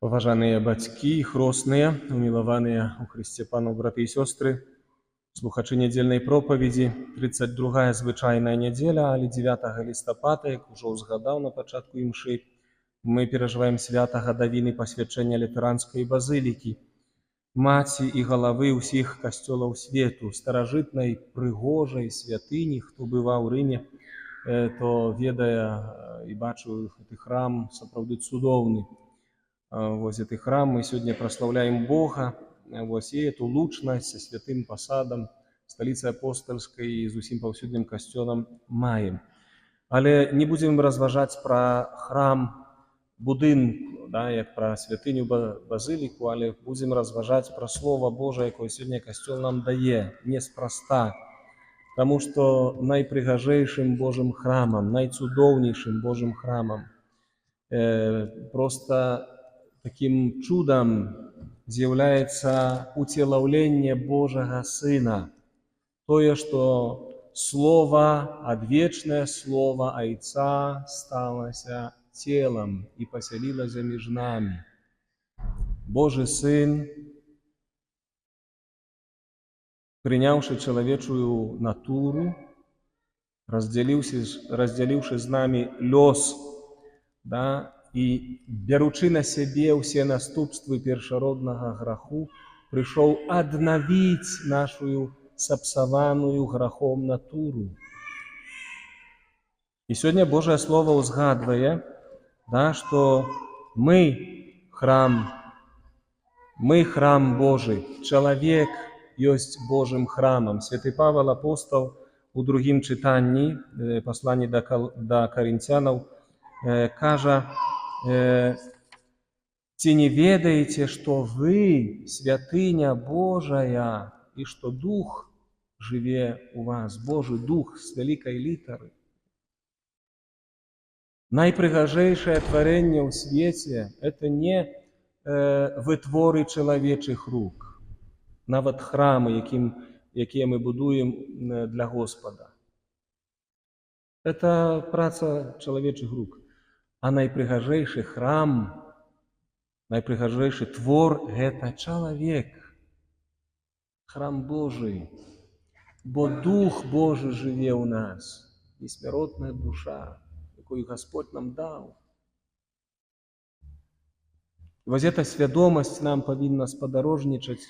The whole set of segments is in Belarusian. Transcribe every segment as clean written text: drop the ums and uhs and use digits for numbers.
Паважаныя бацькі і хросныя, умілаваныя ў Хрысце пану браты і сёстры, слухачы нядзельнай пропаведзі, 32-я звычайная нядзеля, але 9 лістапада, як ужо ўзгадаў на пачатку імшы, мы перажываем свята гадавіны пасвячэння лютэранскай базылікі, маці і галавы ўсіх касцёлаў свету, старажытнай, прыгожай святыні. Хто бываў у Рыме, то ведае і бачыў гэты храм, сапраўды цудоўны. Вось гэты храм мы сегодня прославляем Бога, вось и эту лучнасць со святым посадом, столицей апостольской и з усім паўсюдным касцёлам маем. Але не будем разважаць про храм будынку, да, як про святыню базыліку, але будем разважаць про Слово Божие, якое сегодня касцёл нам дае, неспроста. Потому что найпрыгажэйшым Божьим храмом, найцудоўнейшым Божьим храмом, просто таким чудом з'яўляецца уцелаўленне Божага Сына. Тое, што Слово, адвечнае Слово Айца сталася целом и поселилася між нами. Божий Сын, прыняўшы чалавечую натуру, раздзяліўшы з намі лёс, да, і бяручы на сябе ўсе наступствы першароднага граху, прыйшоў аднавіць нашу сапсаваную грахом натуру. І сёння Божае Слово ўзгадвае, да, што мы храм Божий, чалавек ёсць Божым храмам. Святы Павел апостол у другім чытанні пасланні да карынцянаў кажа: «Ці не ведаеце, што вы святыня Божая, і што Дух жыве у вас?» Божий Дух з вялікай літары. Найпрыгажэйшае тварэнне ў свеце – это не вытворы чалавечых рук, нават храмы, якія мы будуем для Господа. Это праца чалавечых рук. А найпрыгажэйшы храм, найпрыгажэйшы твор – гэта чалавек, храм Божий. Бо Дух Божий жыве ў нас, бессмяротная душа, якую Господь нам даў. Вось эта свядомасць нам павінна спадарожнічаць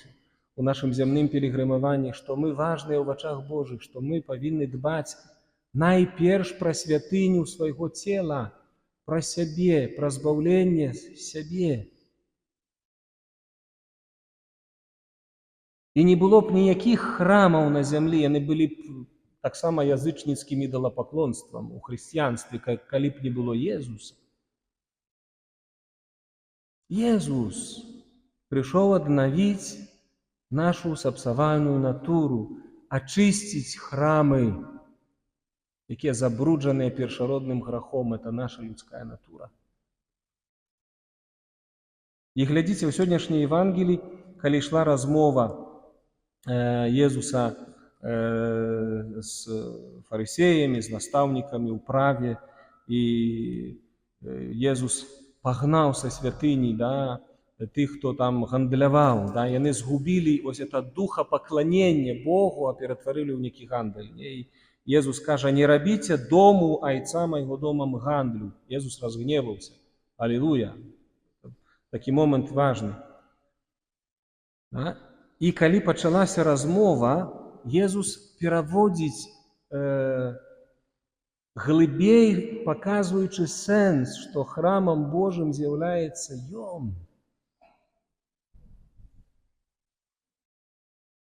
у нашым зямным пілігрымаванні, што мы важныя ў вачах Божых, што мы павінны дбаць найперш пра святыню свайго цела, пра сябе, пра збаўленне сябе. І не было б ніякіх храмаў на зямлі, яны былі б таксама язычніцкім ідалапаклонствам у хрысціянстве, калі б не было Езуса. Езус прыйшоў аднавіць нашу сапсаваную натуру, ачысціць храмы, якія забруджаныя першародным грахом, это наша людская натура. І глядзіце, ў сённяшняй Евангеліі, калі ішла размова Езуса з фарысеямі, з настаўнікамі ў праве, і Езус пагнаў са святыні, да, тых, хто там гандляваў, да, яны згубілі ось это духапакланенне Богу, а ператварылі ў нейкі гандаль. І Езус кажа: «Не рабіце дому Айца майго домам гандлю». Езус разгневаўся. Алілуя. Такі момант важны. Да? І калі пачалася размова, Езус пераводзіць глыбей, паказваючы сэнс, што храмам Божым з'яўляецца Ён.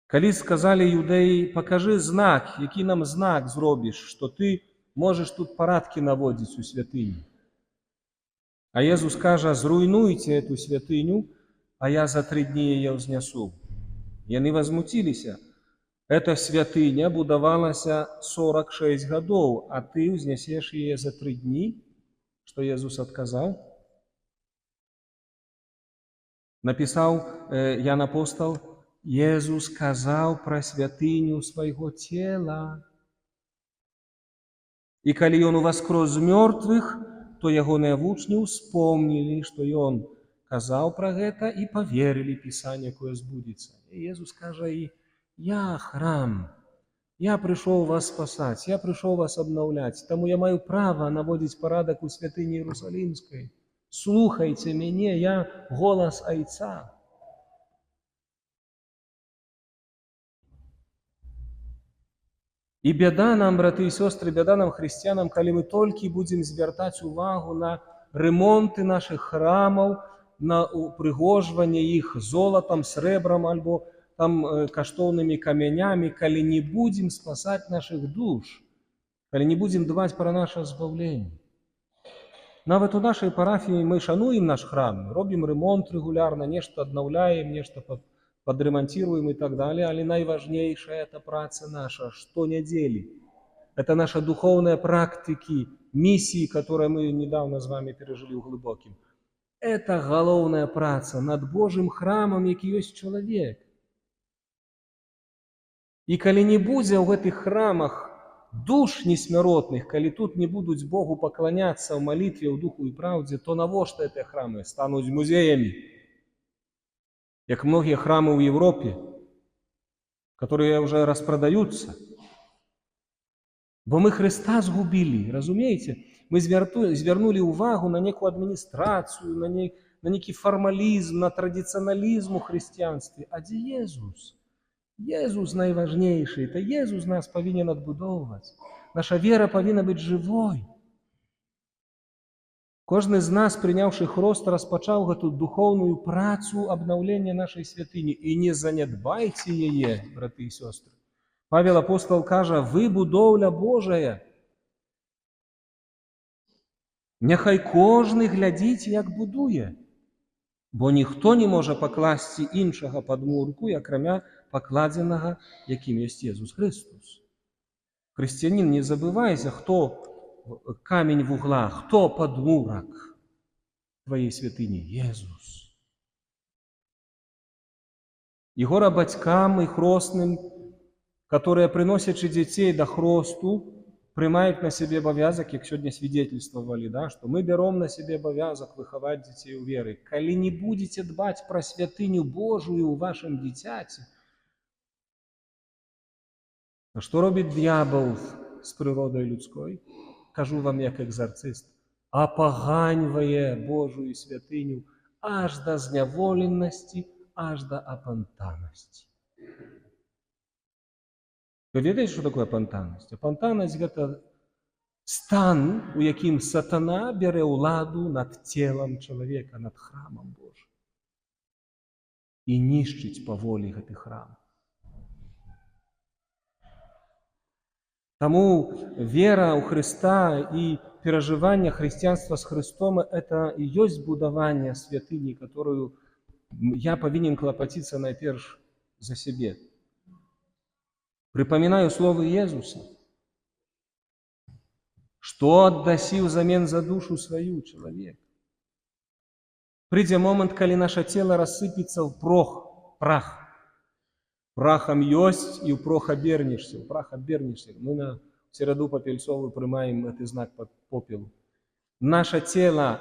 Калі сказалі юдэі: «Пакажы знак, які нам знак зробіш, што ты можаш тут парадкі наводзіць у святыні». А Езус кажа: «Зруйнуйце эту святыню, а я за 3 дні яе ўзнясу». Яны возмутіліся. Эта святыня будавалася 46 гадоў, а ты ўзнясеш яе за 3 дні? Што Езус адказаў? Напісаў Ян апостол: «Езус казаў пра святыню свайго цела. І калі ён уваскрос з мёртвых, то ягоныя вучні ўспомнілі, што ён казаў пра гэта, і паверылі Пісанне, якое збудзецца. І Езус кажа: і я храм, я прыйшоў вас спасаць, я прыйшоў вас абнаўляць, таму я маю права наводзіць парадак у святыні Іерусалімскай. Слухайце мяне, я голас Айца. І бяда нам, браты і сёстры, бяда нам, хрысціянам, калі мы толькі будзем звяртаць увагу на ремонты наших храмаў, на упрыгожванне іх золатам, срэбрам альбо там каштоўнымі камянямі, калі не будзем спасаць наших душ, калі не будзем дбаць пра наша збаўленне. Нават у нашай парафіі мы шануем наш храм, робім ремонт рэгулярна, нешта аднаўляем, нешта подремонтируем и так далее, але найважнейшая это праца наша штонедели. Это наши духовные практики, миссии, которые мы недавно с вами пережили в глубоким. Это галоўная праца над Божьим храмом, які ёсць чалавек. І калі не будзе ў гэтых храмах душ несмяротных, калі тут не будуць Богу пакланяцца ў малітве, ў духу і праўдзе, то навошта гэтыя храмы стануць музеями? Как многие храмы в Европе, которые уже распродаются. Бо мы Христа сгубили, разумеете? Мы звернули увагу на некую администрацию, на некий формализм, на традиционализм у христианстве. А где Иисус? Иисус наиважнейший. Это Иисус нас повинен отбудовывать. Наша вера повинна быть живой. Кожны з нас, прыняўшы хрост, распачаў гэту духоўную працу абнаўлення нашай святыні. І не занядбайце яе, браты і сёстры. Павел апостол кажа: вы будоўля Божая. Няхай кожны глядзіць, як будуе. Бо ніхто не можа пакласці іншага падмурку, акрамя пакладзенага, якім ёсць Езус Христос. Хрысціянін, не забывайся, хто камень в углах, кто подмурок твоей святыни? Иисус. И гора батькам и хростным, которые, приносячи детей до хросту, принимают на себе обовязок, как сегодня свидетельствовали, да, что мы берем на себе обовязок выховать детей у веры. Коли не будете дбать про святыню Божию в вашем дитяти, а что робит дьявол с природой людской? Кажу вам, як екзорцист, опоганьває Божую святиню аж до зняволеності, аж до апантаності. Ви ведаєте, що таке апантаність? Апантаність – це стан, у яким сатана бере уладу над тілом чоловіка, над храмом Божим. І нищить поволі гэтый храм. Тому вера у Христа и переживание христианства с Христом – это и есть будование святыни, которую я повинен клопотиться найперш за себе. Припоминаю слово Иисуса, что отдаси взамен за душу свою, человек. Придя момент, когда наше тело рассыпется в прах. Прахом есть, и в прах обернешься. В прах обернешься. Мы на середу Попельцову приймаємо этот знак по попелу. Наше тело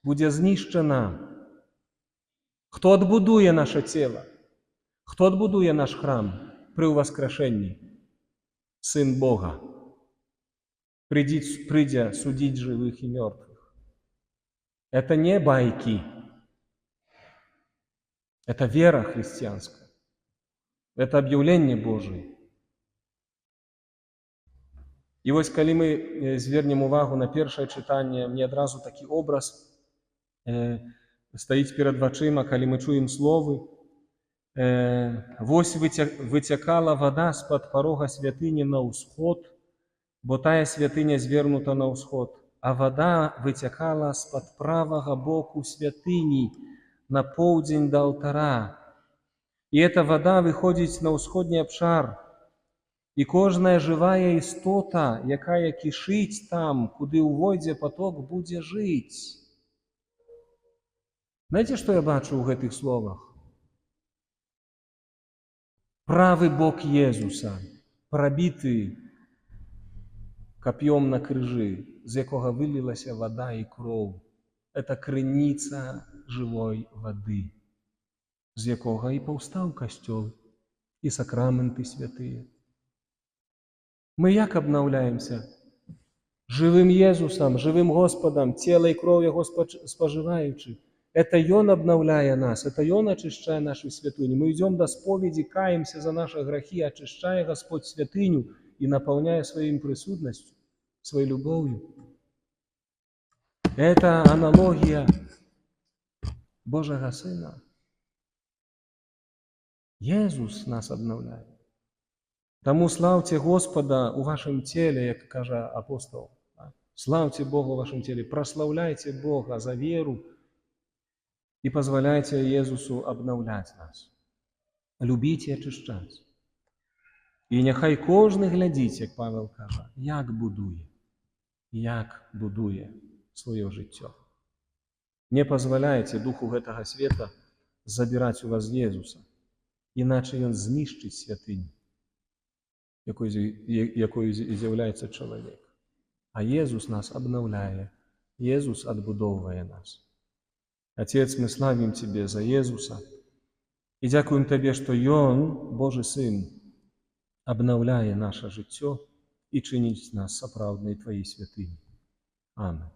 буде знищено. Хто отбудує наше тіло? Хто отбудує наш храм при воскрешенні? Сын Бога. Придя судить живых и мертвых. Это не байки. Это вера христианская. Это объявление Божие. І ось коли ми звернемо увагу на перше читання, мені одразу такий образ стоїть перед очима, коли ми чуємо слово. Вось витякала вода з-під порога святині на усход, бо тая святиня звернута на усход, а вода витякала з-під правого боку святині на поўдзень до алтара. И эта вода выходит на усходний обшар. И кожная живая истота, якая кишить там, куды увойдзе поток, будзе жить. Знаете, что я бачу в этих словах? Правый бок Иисуса, пробитый копьем на крыжи, з якого вылилася вода и кровь. это крыніца жывой вады, з якога і паўстаў касцёл, і сакраменты святыя. Мы як абнаўляемся? Жывым Езусам, жывым Господам, цела і кроў Яго спажываючы. Это Ён абнаўляе нас, это Ён ачышчае нашу святыню. Мы идем до споведи, каемся за наши грехи, очищая Господь святыню и наполняя своим присутностью, своей любовью. Это аналогия Божьего Сына. Иисус нас обновляет. Тому славьте Господа у вашем теле, как каже апостол. Славьте Бога в вашем теле, прославляйте Бога за веру и позволяйте Иисусу обновлять нас. Любіть і очищать. І нехай кожен глядить, як Павел каже, як будує своє життя. Не позволяйте духу гэтага света забирать у вас Єзуса, іначе Ён знищить святыню, якою з'являється чоловік. А Єзус нас обновляє, Єзус отбудовує нас. Отец, мы славим Тебе за Єзуса и дякуем Тебе, что Ён, Божий Сын, обновляє наше життя и чинить нас сапраўднай Твоей святыней. Аминь.